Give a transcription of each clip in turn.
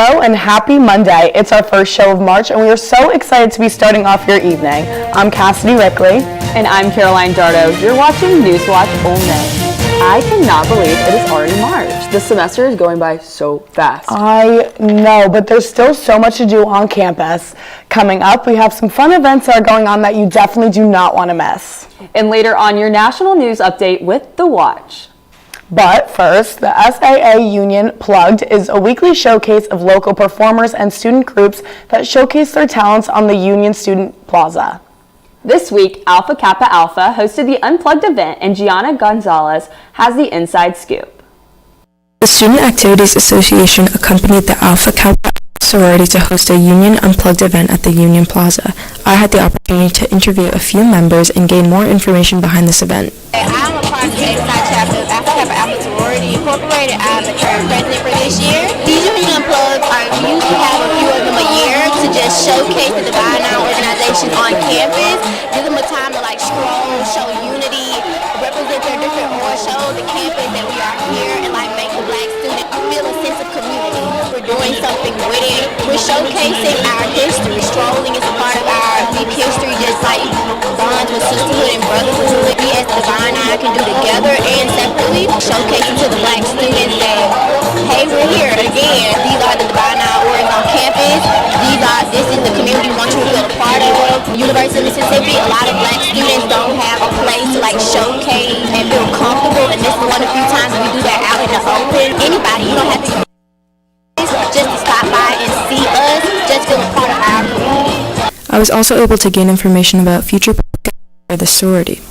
Hello and happy Monday. It's our first show of March and we are so excited to be starting off your evening. I'm Cassidy Rickley. And I'm Caroline Dardo. You're watching NewsWatch Ole. I cannot believe it is already March. The semester is going by so fast. I know, but there's still so much to do on campus. Coming up, we have some fun events that are going on that you definitely do not want to miss. And later on, your national news update with The Watch. But first, the SAA Union Plugged is a weekly showcase of local performers and student groups that showcase their talents on the Union Student Plaza. This week, Alpha Kappa Alpha hosted the Unplugged event and Gianna Gonzalez has the inside scoop. The Student Activities Association accompanied the Alpha Kappa sorority to host a Union Unplugged event at the Union Plaza. I had the opportunity to interview a few members and gain more information behind this event. I'm a part of the inside chapter of Alpha Kappa Alpha sorority incorporated. I'm the current president for this year. These Union Unplugged we usually have a few of them a year to just showcase the Divine Nine organization on campus. Give them a time to stroll, show unity, represent their different aura, show the campus that we are here, and make the black student feel a sense of community. We're doing something with it. We're showcasing our history. Strolling is a part of our deep history, just like bonds with sisterhood and brotherhood. We as Divine Nine can do together and separately, showcasing to the black students that, hey, we're here again. These are the Divine Nine orgs on campus. This is the community we want you to feel a part of. University of Mississippi, a lot of black students don't have a place to showcase and feel comfortable, and this is one of the few times we do that out in the open. Anybody, you don't have to just to stop by and see us, just feel a part of our community. I was also able to gain information about future programs for the sorority.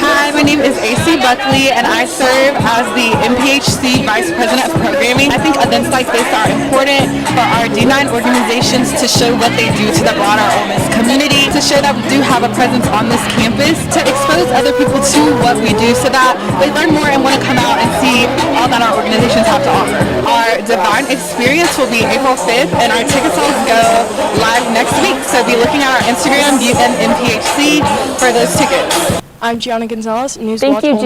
Hi, my name is AC Buckley and I serve as the MPHC Vice President of Programming. I think events like this are important for our D9 organizations to show what they do to the broader Ole Miss community, to show that we do have a presence on this campus, to expose other people to what we do so that they learn more and want to come out and see all that our organizations have to offer. Our Divine Experience will be April 5th and our ticket sales go live next week, so be looking at our Instagram, MPHC, for those tickets. I'm Gianna Gonzalez, NewsWatch Ole. Thank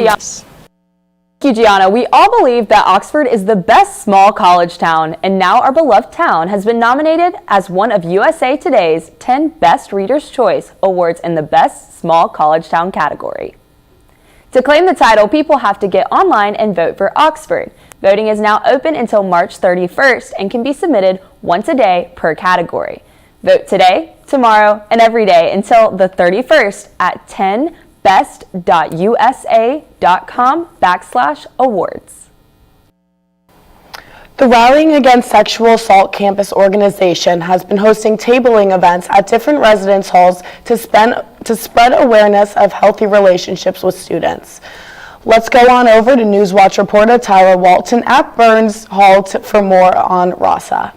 you, Gianna. We all believe that Oxford is the best small college town, and now our beloved town has been nominated as one of USA Today's 10 Best Reader's Choice Awards in the Best Small College Town category. To claim the title, people have to get online and vote for Oxford. Voting is now open until March 31st and can be submitted once a day per category. Vote today, tomorrow, and every day until the 31st at 10best.usa.com/awards. The Rallying Against Sexual Assault Campus organization has been hosting tabling events at different residence halls to spread awareness of healthy relationships with students. Let's go on over to NewsWatch reporter Tyra Walton at Burns Hall for more on RASA.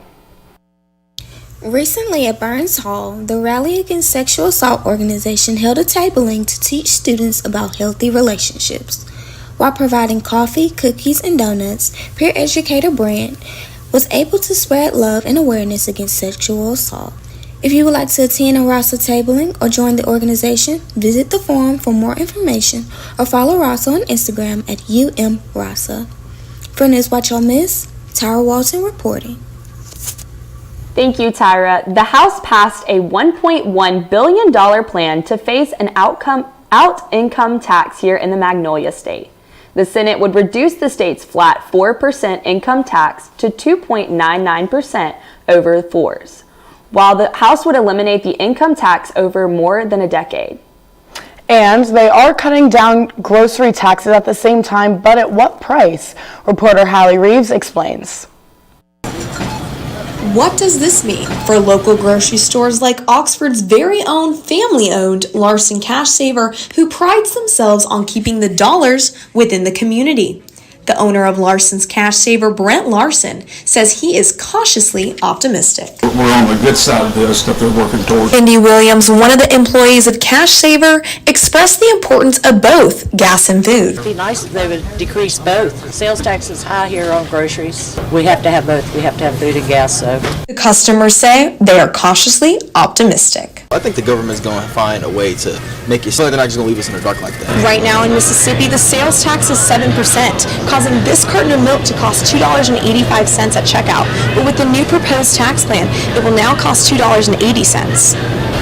Recently at Burns Hall, the Rally Against Sexual Assault organization held a tabling to teach students about healthy relationships. While providing coffee, cookies, and donuts, peer educator Brent was able to spread love and awareness against sexual assault. If you would like to attend a RASA tabling or join the organization, visit the forum for more information or follow RASA on Instagram at UMRASA. For NewsWatch Ole Miss, Tyra Walton reporting. Thank you, Tyra. The House passed a $1.1 billion plan to face an out-income tax here in the Magnolia State. The Senate would reduce the state's flat 4% income tax to 2.99% over 4s, while the House would eliminate the income tax over more than a decade. And they are cutting down grocery taxes at the same time, but at what price? Reporter Hallie Reeves explains. What does this mean for local grocery stores like Oxford's very own family-owned Larson Cash Saver, who prides themselves on keeping the dollars within the community? The owner of Larson's Cash Saver, Brent Larson, says he is cautiously optimistic. We're on the good side of this that they're working towards. Indy Williams, one of the employees of Cash Saver, expressed the importance of both gas and food. It'd be nice if they would decrease both. Sales tax is high here on groceries. We have to have both. We have to have food and gas. So the customers say they are cautiously optimistic. I think the government's going to find a way to make it so they're not just going to leave us in the dark like that. Right now in Mississippi, the sales tax is 7%, causing this carton of milk to cost $2.85 at checkout. But with the new proposed tax plan, it will now cost $2.80.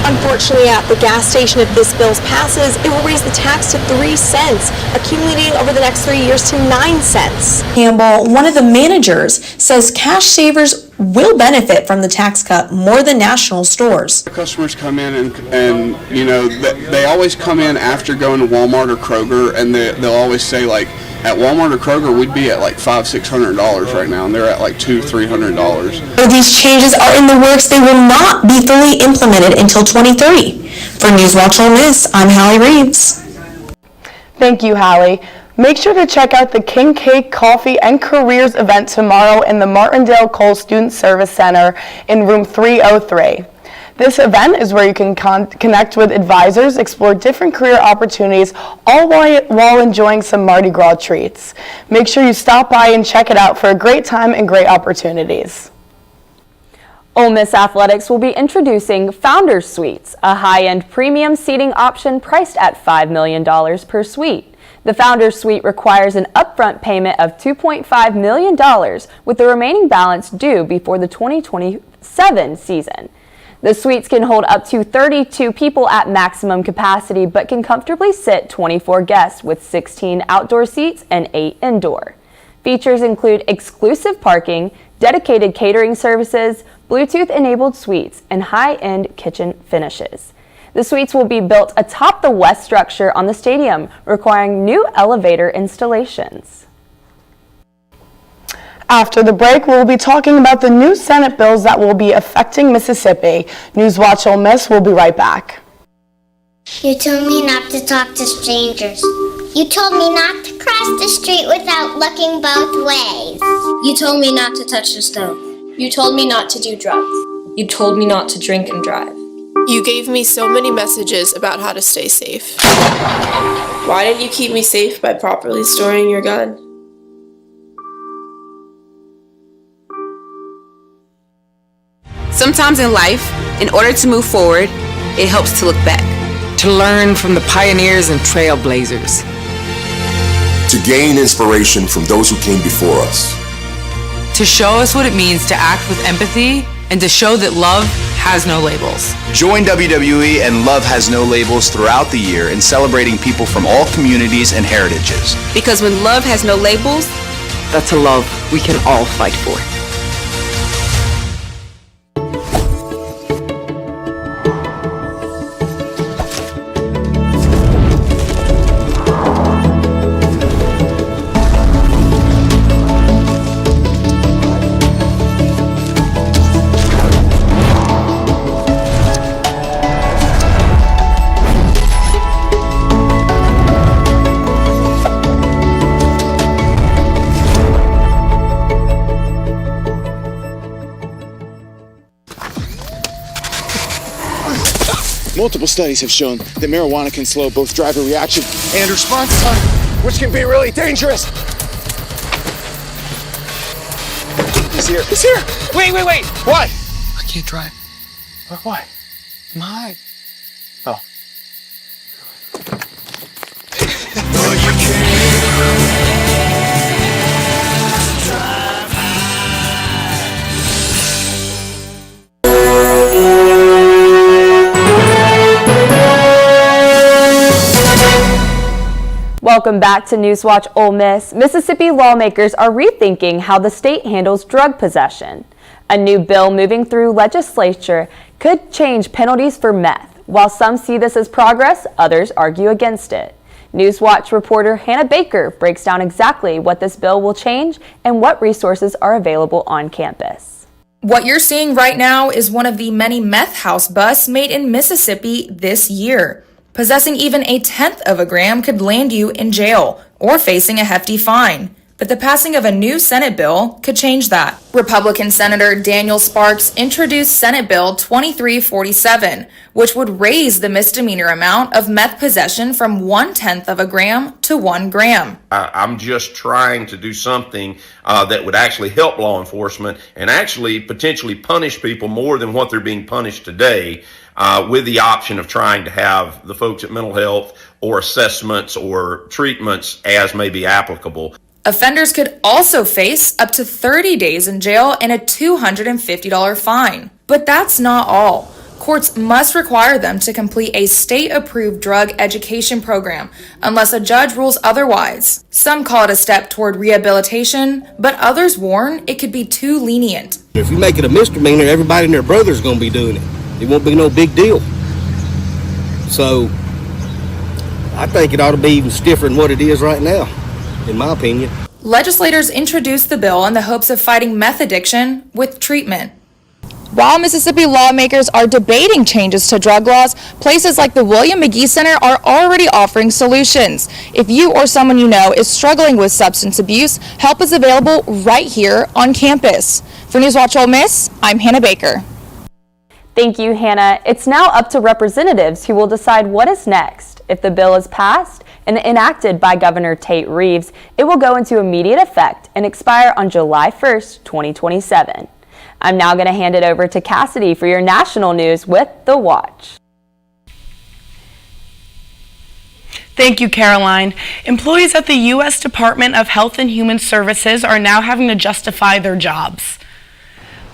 Unfortunately, at the gas station, if this bill passes, it will raise the tax to 3 cents, accumulating over the next 3 years to 9 cents. Campbell, one of the managers, says cash savers will benefit from the tax cut more than national stores. Customers come in and you know, they always come in after going to Walmart or Kroger, and they'll always say, like, at Walmart or Kroger, we'd be at like $500-600 right now, and they're at like $200-300. Though these changes are in the works, they will not be fully implemented until 2030. For NewsWatch Ole Miss, I'm Hallie Reeves. Thank you, Hallie. Make sure to check out the King Cake Coffee and Careers event tomorrow in the Martindale Cole Student Service Center in room 303. This event is where you can connect with advisors, explore different career opportunities, all while enjoying some Mardi Gras treats. Make sure you stop by and check it out for a great time and great opportunities. Ole Miss Athletics will be introducing Founders Suites, a high-end premium seating option priced at $5 million per suite. The Founders Suite requires an upfront payment of $2.5 million, with the remaining balance due before the 2027 season. The suites can hold up to 32 people at maximum capacity, but can comfortably sit 24 guests with 16 outdoor seats and 8 indoor. Features include exclusive parking, dedicated catering services, Bluetooth-enabled suites, and high-end kitchen finishes. The suites will be built atop the west structure on the stadium, requiring new elevator installations. After the break, we'll be talking about the new Senate bills that will be affecting Mississippi. NewsWatch Ole Miss will be right back. You told me not to talk to strangers. You told me not to cross the street without looking both ways. You told me not to touch the stove. You told me not to do drugs. You told me not to drink and drive. You gave me so many messages about how to stay safe. Why didn't you keep me safe by properly storing your gun? Sometimes in life, in order to move forward, it helps to look back. To learn from the pioneers and trailblazers. To gain inspiration from those who came before us. To show us what it means to act with empathy and to show that love has no labels. Join WWE and Love Has No Labels throughout the year in celebrating people from all communities and heritages. Because when love has no labels, that's a love we can all fight for. Multiple studies have shown that marijuana can slow both driver reaction and response time, which can be really dangerous. He's here. He's here. Wait. What? I can't drive. Why? My. Oh. Welcome back to NewsWatch Ole Miss. Mississippi lawmakers are rethinking how the state handles drug possession. A new bill moving through legislature could change penalties for meth. While some see this as progress, others argue against it. NewsWatch reporter Hannah Baker breaks down exactly what this bill will change and what resources are available on campus. What you're seeing right now is one of the many meth house busts made in Mississippi this year. Possessing even 1/10 of a gram could land you in jail or facing a hefty fine. But the passing of a new Senate bill could change that. Republican Senator Daniel Sparks introduced Senate Bill 2347, which would raise the misdemeanor amount of meth possession from 1/10 of a gram to 1 gram. I'm just trying to do something that would actually help law enforcement and actually potentially punish people more than what they're being punished today, with the option of trying to have the folks at mental health or assessments or treatments as may be applicable. Offenders could also face up to 30 days in jail and a $250 fine. But that's not all. Courts must require them to complete a state-approved drug education program unless a judge rules otherwise. Some call it a step toward rehabilitation, but others warn it could be too lenient. If you make it a misdemeanor, everybody and their brother's going to be doing it. It won't be no big deal. So, I think it ought to be even stiffer than what it is right now, in my opinion. Legislators introduced the bill in the hopes of fighting meth addiction with treatment. While Mississippi lawmakers are debating changes to drug laws, places like the William McGee Center are already offering solutions. If you or someone you know is struggling with substance abuse, help is available right here on campus. For NewsWatch Ole Miss, I'm Hannah Baker. Thank you, Hannah. It's now up to representatives who will decide what is next. If the bill is passed and enacted by Governor Tate Reeves, it will go into immediate effect and expire on July 1st, 2027. I'm now going to hand it over to Cassidy for your national news with The Watch. Thank you, Caroline. Employees at the U.S. Department of Health and Human Services are now having to justify their jobs.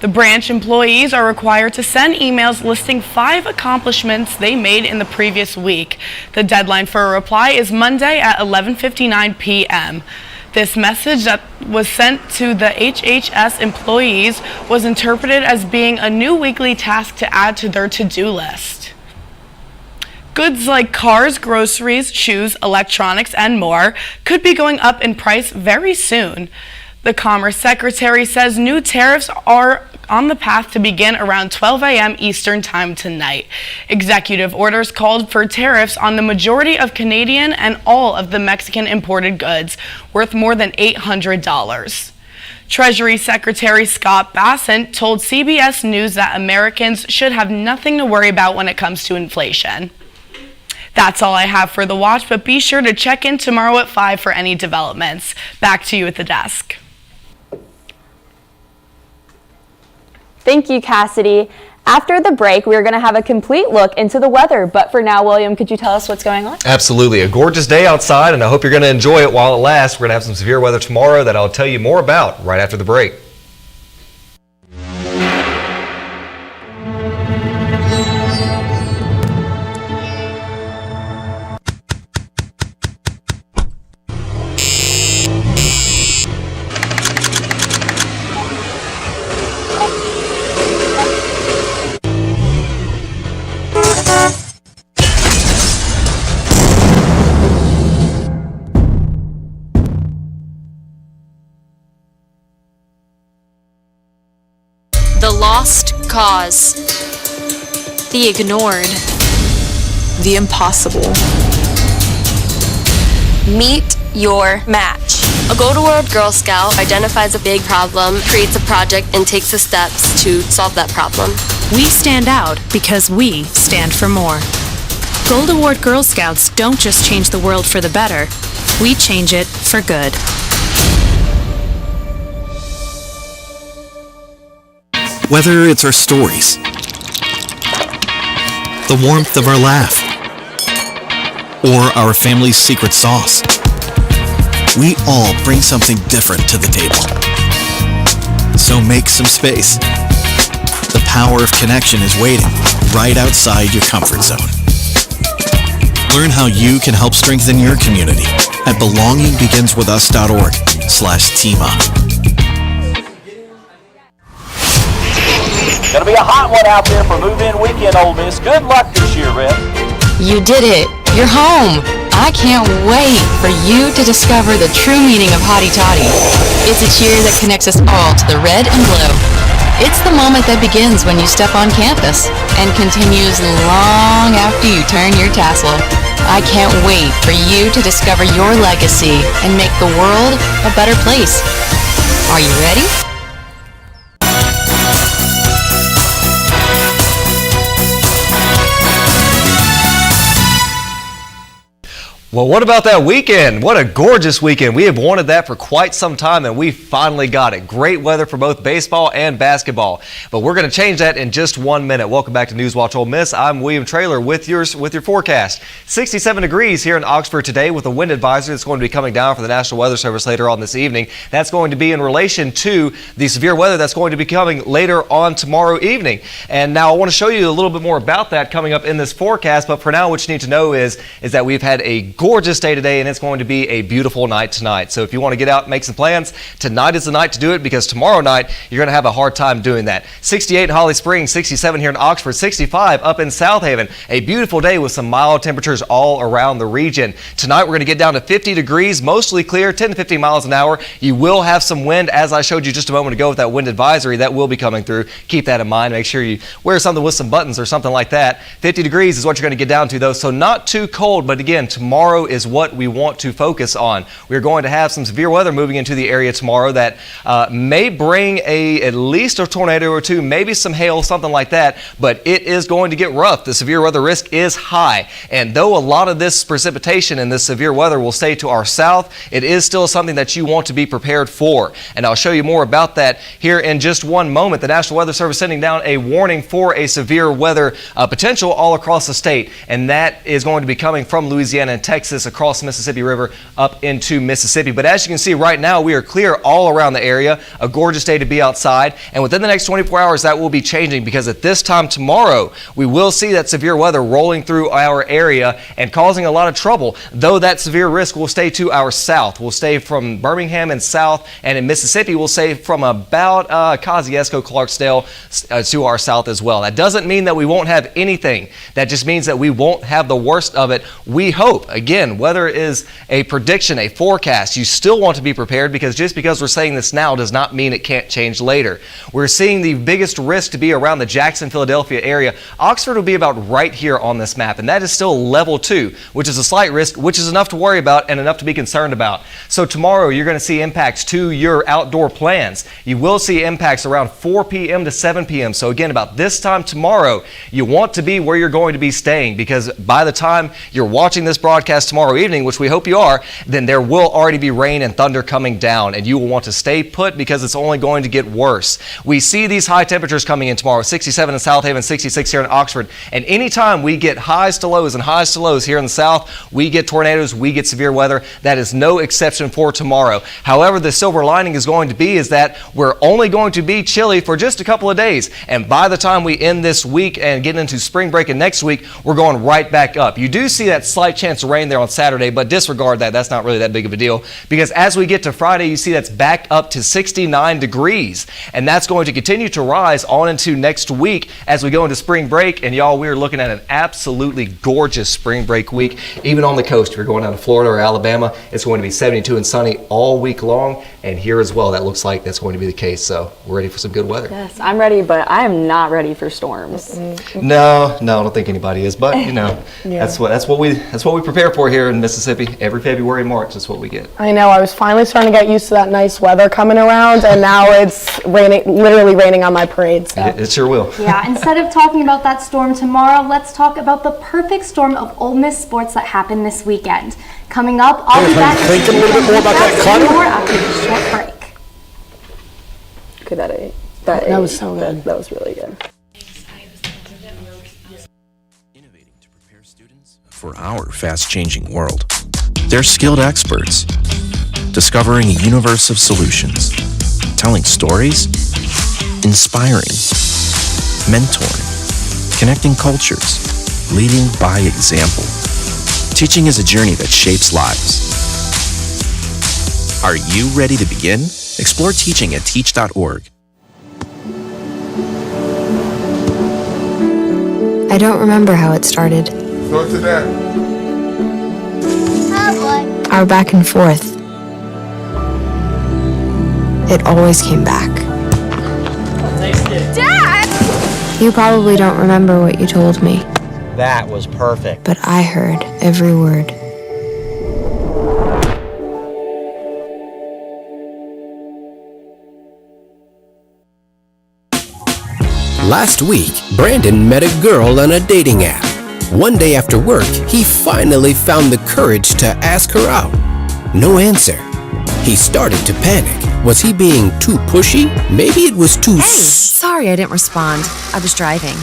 The branch employees are required to send emails listing 5 accomplishments they made in the previous week. The deadline for a reply is Monday at 11:59 p.m. This message that was sent to the HHS employees was interpreted as being a new weekly task to add to their to-do list. Goods like cars, groceries, shoes, electronics, and more could be going up in price very soon. The Commerce Secretary says new tariffs are on the path to begin around 12 a.m. Eastern Time tonight. Executive orders called for tariffs on the majority of Canadian and all of the Mexican imported goods, worth more than $800. Treasury Secretary Scott Bassent told CBS News that Americans should have nothing to worry about when it comes to inflation. That's all I have for The Watch, but be sure to check in tomorrow at 5 for any developments. Back to you at the desk. Thank you, Cassidy. After the break, we're going to have a complete look into the weather. But for now, William, could you tell us what's going on? Absolutely. A gorgeous day outside, and I hope you're going to enjoy it while it lasts. We're going to have some severe weather tomorrow that I'll tell you more about right after the break. The lost cause. The ignored. The impossible. Meet your match. A Go to World Girl Scout identifies a big problem, creates a project, and takes the steps to solve that problem. We stand out because we stand for more. Gold Award Girl Scouts don't just change the world for the better, we change it for good. Whether it's our stories, the warmth of our laugh, or our family's secret sauce, we all bring something different to the table. So make some space. The power of connection is waiting right outside your comfort zone. Learn how you can help strengthen your community at belongingbeginswithus.org/teamup. Gonna be a hot one out there for move-in weekend, Ole Miss. Good luck this year, Rep. You did it. You're home. I can't wait for you to discover the true meaning of hotty toddy. It's a cheer that connects us all to the red and blue. It's the moment that begins when you step on campus and continues long after you turn your tassel. I can't wait for you to discover your legacy and make the world a better place. Are you ready? Well, what about that weekend? What a gorgeous weekend. We have wanted that for quite some time, and we finally got it. Great weather for both baseball and basketball. But we're going to change that in just 1 minute. Welcome back to NewsWatch Ole Miss. I'm William Traylor with your forecast. 67 degrees here in Oxford today with a wind advisory that's going to be coming down from the National Weather Service later on this evening. That's going to be in relation to the severe weather that's going to be coming later on tomorrow evening. And now I want to show you a little bit more about that coming up in this forecast. But for now, what you need to know is that we've had a gorgeous day today, and it's going to be a beautiful night tonight. So if you want to get out and make some plans, tonight is the night to do it, because tomorrow night you're going to have a hard time doing that. 68 in Holly Springs, 67 here in Oxford, 65 up in South Haven. A beautiful day with some mild temperatures all around the region. Tonight we're going to get down to 50 degrees, mostly clear, 10 to 15 miles an hour. You will have some wind, as I showed you just a moment ago with that wind advisory that will be coming through. Keep that in mind. Make sure you wear something with some buttons or something like that. 50 degrees is what you're going to get down to, though, so not too cold. But again, tomorrow is what we want to focus on. We're going to have some severe weather moving into the area tomorrow that may bring at least a tornado or two, maybe some hail, something like that, but it is going to get rough. The severe weather risk is high, and though a lot of this precipitation and this severe weather will stay to our south, it is still something that you want to be prepared for, and I'll show you more about that here in just one moment. The National Weather Service sending down a warning for a severe weather potential all across the state, and that is going to be coming from Louisiana and Texas across the Mississippi River up into Mississippi. But as you can see right now, we are clear all around the area. A gorgeous day to be outside, and within the next 24 hours that will be changing, because at this time tomorrow we will see that severe weather rolling through our area and causing a lot of trouble, though that severe risk will stay to our south. We'll stay from Birmingham and south, and in Mississippi we'll stay from about Kosciuszko, Clarksdale to our south as well. That doesn't mean that we won't have anything. That just means that we won't have the worst of it, we hope. Again, weather is a prediction, a forecast. You still want to be prepared, because just because we're saying this now does not mean it can't change later. We're seeing the biggest risk to be around the Jackson, Philadelphia area. Oxford will be about right here on this map, and that is still level 2, which is a slight risk, which is enough to worry about and enough to be concerned about. So tomorrow you're going to see impacts to your outdoor plans. You will see impacts around 4 p.m. to 7 p.m. So again, about this time tomorrow, you want to be where you're going to be staying, because by the time you're watching this broadcast tomorrow evening, which we hope you are, then there will already be rain and thunder coming down, and you will want to stay put, because it's only going to get worse. We see these high temperatures coming in tomorrow, 67 in South Haven, 66 here in Oxford, and anytime we get highs to lows and highs to lows here in the south, we get tornadoes, we get severe weather. That is no exception for tomorrow. However, the silver lining is going to be is that we're only going to be chilly for just a couple of days, and by the time we end this week and get into spring break and next week, we're going right back up. You do see that slight chance of rain there on Saturday, but disregard that. That's not really that big of a deal, because as we get to Friday, you see that's back up to 69 degrees, and that's going to continue to rise on into next week as we go into spring break. And y'all, we're looking at an absolutely gorgeous spring break week. Even on the coast, if you're going down to Florida or Alabama, it's going to be 72 and sunny all week long, and here as well, that looks like that's going to be the case. So we're ready for some good weather. Yes, I'm ready, but I am not ready for storms. No, I don't think anybody is, but you know, yeah. that's what we prepare for here in Mississippi. Every February and March, that's what we get. I know, I was finally starting to get used to that nice weather coming around, and now it's raining, literally raining on my parade. So. It sure will. Yeah, instead of talking about that storm tomorrow, let's talk about the perfect storm of Ole Miss sports that happened this weekend. Coming up, I'll be back a little bit more about that more after this short break. Okay, that was so good. That was really good. For our fast-changing world. They're skilled experts, discovering a universe of solutions, telling stories, inspiring, mentoring, connecting cultures, leading by example. Teaching is a journey that shapes lives. Are you ready to begin? Explore teaching at teach.org. I don't remember how it started. Go to that. Oh boy. Our back and forth. It always came back. Dad! You probably don't remember what you told me. That was perfect. But I heard every word. Last week, Brandon met a girl on a dating app. One day after work, he finally found the courage to ask her out. No answer. He started to panic. Was he being too pushy? Maybe it was too Sorry I didn't respond. I was driving.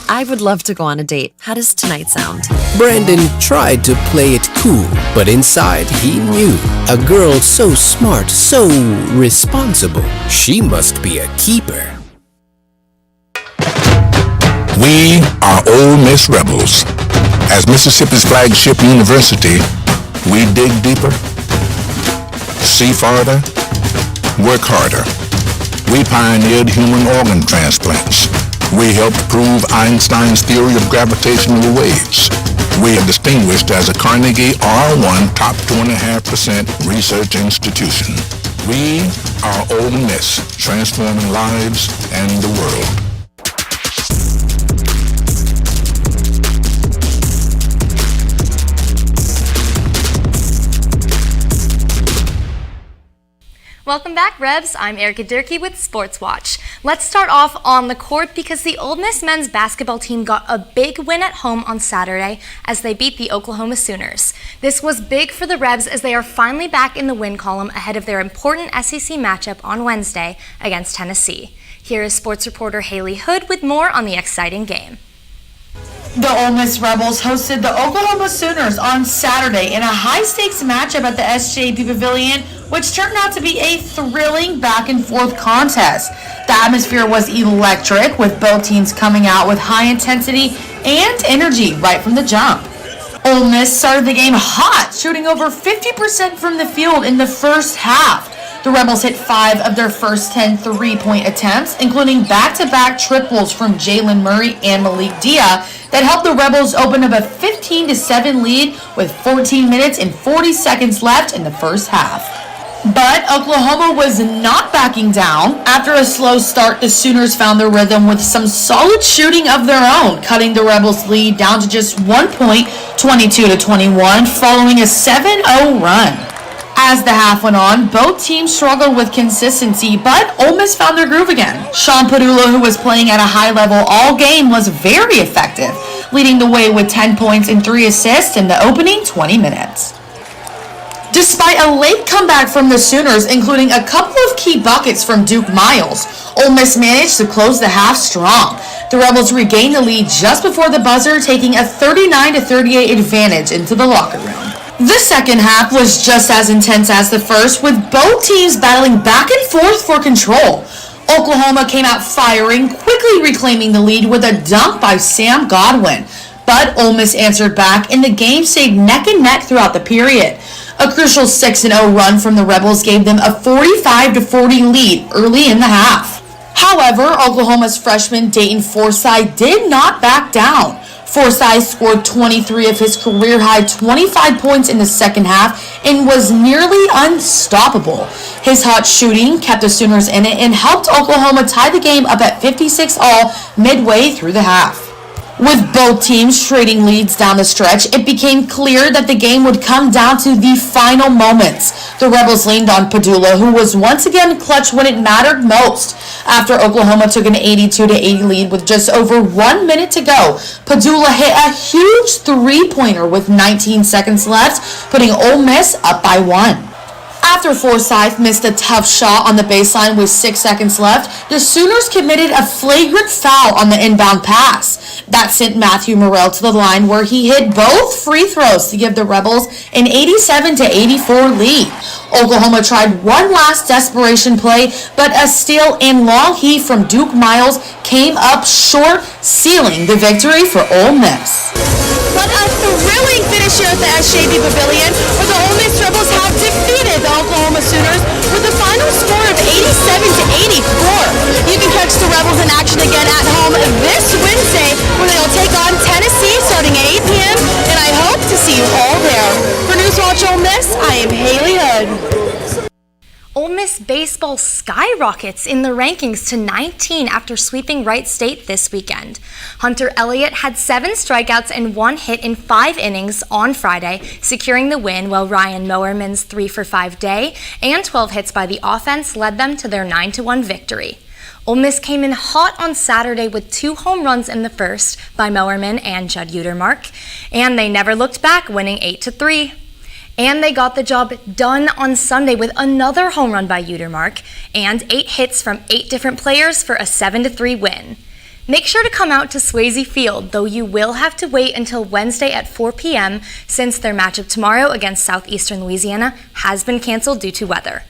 I would love to go on a date. How does tonight sound? Brandon tried to play it cool, but inside he knew. A girl so smart, so responsible. She must be a keeper. We are Ole Miss Rebels. As Mississippi's flagship university, we dig deeper, see farther, work harder. We pioneered human organ transplants. We helped prove Einstein's theory of gravitational waves. We are distinguished as a Carnegie R1 top 2.5% research institution. We are Ole Miss, transforming lives and the world. Welcome back, Rebs. I'm Erica Durkee with Sports Watch. Let's start off on the court because the Ole Miss men's basketball team got a big win at home on Saturday as they beat the Oklahoma Sooners. This was big for the Rebs as they are finally back in the win column ahead of their important SEC matchup on Wednesday against Tennessee. Here is sports reporter Haley Hood with more on the exciting game. The Ole Miss Rebels hosted the Oklahoma Sooners on Saturday in a high-stakes matchup at the SJP Pavilion, which turned out to be a thrilling back-and-forth contest. The atmosphere was electric, with both teams coming out with high intensity and energy right from the jump. Ole Miss started the game hot, shooting over 50% from the field in the first half. The Rebels hit 5 of their first 10 three-point attempts, including back-to-back triples from Jalen Murray and Malik Dia that helped the Rebels open up a 15-7 lead with 14 minutes and 40 seconds left in the first half. But Oklahoma was not backing down. After a slow start, the Sooners found their rhythm with some solid shooting of their own, cutting the Rebels' lead down to just 1 point, 22-21, following a 7-0 run. As the half went on, both teams struggled with consistency, but Ole Miss found their groove again. Sean Padula, who was playing at a high level all game, was very effective, leading the way with 10 points and 3 assists in the opening 20 minutes. Despite a late comeback from the Sooners, including a couple of key buckets from Duke Miles, Ole Miss managed to close the half strong. The Rebels regained the lead just before the buzzer, taking a 39-38 advantage into the locker room. The second half was just as intense as the first, with both teams battling back and forth for control. Oklahoma came out firing, quickly reclaiming the lead with a dunk by Sam Godwin. But Ole Miss answered back, and the game stayed neck and neck throughout the period. A crucial 6-0 run from the Rebels gave them a 45-40 lead early in the half. However, Oklahoma's freshman Dayton Forsythe did not back down. Forsythe scored 23 of his career-high 25 points in the second half and was nearly unstoppable. His hot shooting kept the Sooners in it and helped Oklahoma tie the game up at 56-all midway through the half. With both teams trading leads down the stretch, it became clear that the game would come down to the final moments. The Rebels leaned on Padula, who was once again clutch when it mattered most. After Oklahoma took an 82-80 lead with just over 1 minute to go, Padula hit a huge three-pointer with 19 seconds left, putting Ole Miss up by 1. After Forsythe missed a tough shot on the baseline with 6 seconds left, the Sooners committed a flagrant foul on the inbound pass. That sent Matthew Morrell to the line where he hit both free throws to give the Rebels an 87-84 lead. Oklahoma tried one last desperation play, but a steal and long heave from Duke Miles came up short, sealing the victory for Ole Miss. But a thrilling finish here at the SJP Pavilion, where the Ole Miss Rebels have defeated the Oklahoma Sooners with a final score of 87-84. You can catch the Rebels in action again at home this Wednesday, where they'll take on Tennessee starting at 8 p.m., and I hope to see you all there. For NewsWatch Ole Miss, I am Haley Hood. Ole Miss Miss baseball skyrockets in the rankings to 19 after sweeping Wright State this weekend. Hunter Elliott had 7 strikeouts and 1 hit in 5 innings on Friday, securing the win, while Ryan Mowerman's 3-for-5 day and 12 hits by the offense led them to their 9-1 victory. Ole Miss came in hot on Saturday with 2 home runs in the first by Mowerman and Judd Utermark, and they never looked back, winning 8-3. And they got the job done on Sunday with another home run by Utermark and 8 hits from 8 different players for a 7-3 win. Make sure to come out to Swayze Field, though you will have to wait until Wednesday at 4 p.m. since their matchup tomorrow against Southeastern Louisiana has been canceled due to weather.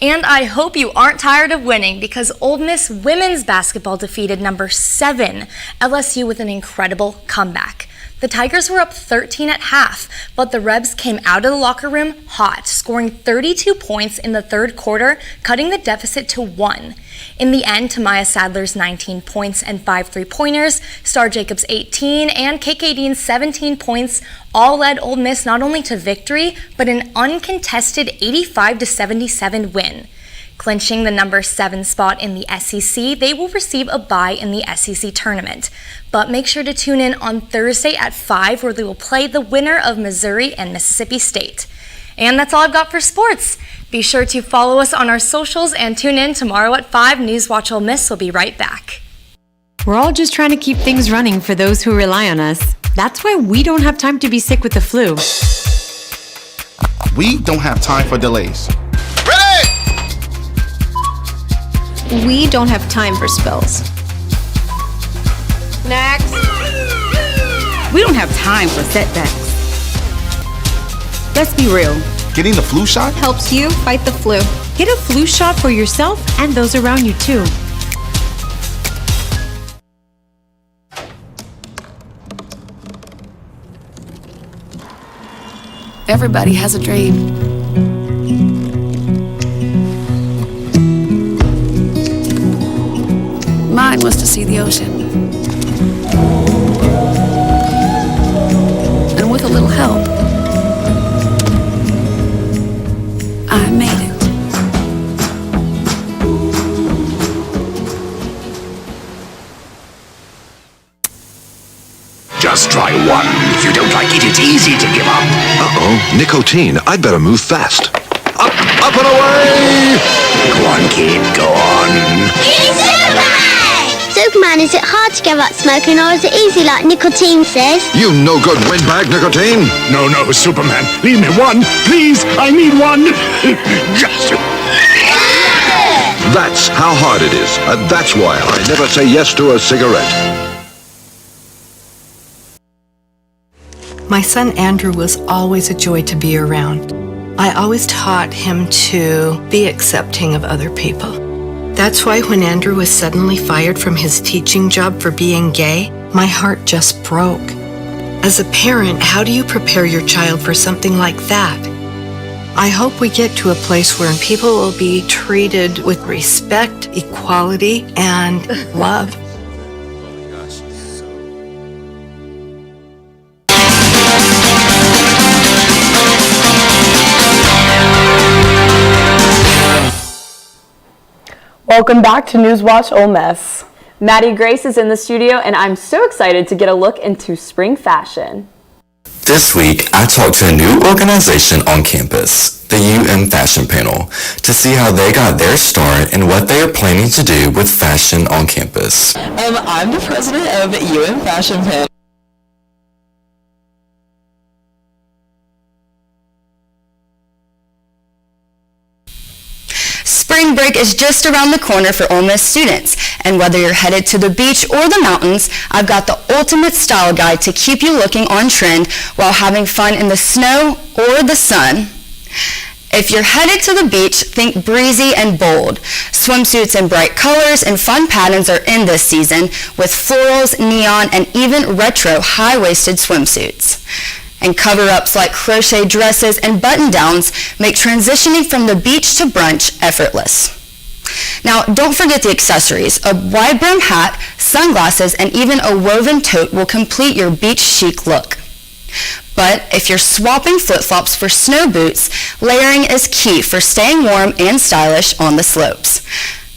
And I hope you aren't tired of winning, because Ole Miss women's basketball defeated number 7 LSU with an incredible comeback. The Tigers were up 13 at half, but the Rebs came out of the locker room hot, scoring 32 points in the third quarter, cutting the deficit to 1. In the end, Tamaya Sadler's 19 points and 5 three-pointers, Star Jacobs' 18, and KK Dean's 17 points all led Ole Miss not only to victory, but an uncontested 85-77 win. Clinching the number 7 spot in the SEC, they will receive a bye in the SEC tournament. But make sure to tune in on Thursday at 5, where they will play the winner of Missouri and Mississippi State. And that's all I've got for sports. Be sure to follow us on our socials and tune in tomorrow at 5. NewsWatch Ole Miss will be right back. We're all just trying to keep things running for those who rely on us. That's why we don't have time to be sick with the flu. We don't have time for delays. We don't have time for spills. Next. We don't have time for setbacks. Let's be real. Getting the flu shot helps you fight the flu. Get a flu shot for yourself and those around you too. Everybody has a dream. Mine was to see the ocean. And with a little help, I made it. Just try one. If you don't like it, it's easy to give up. Uh-oh, nicotine. I'd better move fast. Up and away! Go on, kid, go on. Superman, is it hard to give up smoking, or is it easy like nicotine says? You no good windbag, nicotine. No, Superman. Leave me one. Please, I need one. Just. That's how hard it is. That's why I never say yes to a cigarette. My son Andrew was always a joy to be around. I always taught him to be accepting of other people. That's why when Andrew was suddenly fired from his teaching job for being gay, my heart just broke. As a parent, how do you prepare your child for something like that? I hope we get to a place where people will be treated with respect, equality, and love. Welcome back to NewsWatch Ole Miss. Maddie Grace is in the studio, and I'm so excited to get a look into spring fashion. This week, I talked to a new organization on campus, the UM Fashion Panel, to see how they got their start and what they are planning to do with fashion on campus. I'm the president of UM Fashion Panel. Spring break is just around the corner for Ole Miss students, and whether you're headed to the beach or the mountains, I've got the ultimate style guide to keep you looking on trend while having fun in the snow or the sun. If you're headed to the beach, think breezy and bold. Swimsuits in bright colors and fun patterns are in this season, with florals, neon, and even retro high-waisted swimsuits. And cover-ups like crochet dresses and button-downs make transitioning from the beach to brunch effortless. Now, don't forget the accessories. A wide-brim hat, sunglasses, and even a woven tote will complete your beach chic look. But if you're swapping flip-flops for snow boots, layering is key for staying warm and stylish on the slopes.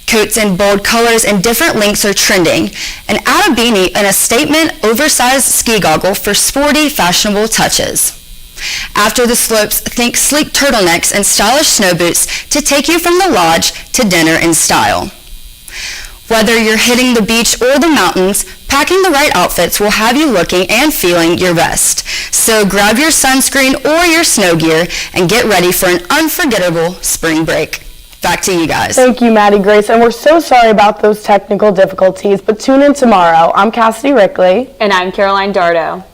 Coats in bold colors and different lengths are trending, and add a beanie and a statement oversized ski goggle for sporty, fashionable touches. After the slopes, think sleek turtlenecks and stylish snow boots to take you from the lodge to dinner in style. Whether you're hitting the beach or the mountains, packing the right outfits will have you looking and feeling your best. So grab your sunscreen or your snow gear and get ready for an unforgettable spring break. Back to you guys. Thank you, Maddie Grace, and we're so sorry about those technical difficulties, but tune in tomorrow. I'm Cassidy Rickley. And I'm Caroline Dardo.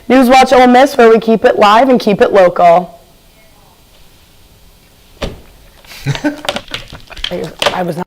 NewsWatch Ole Miss, where we keep it live and keep it local. I was not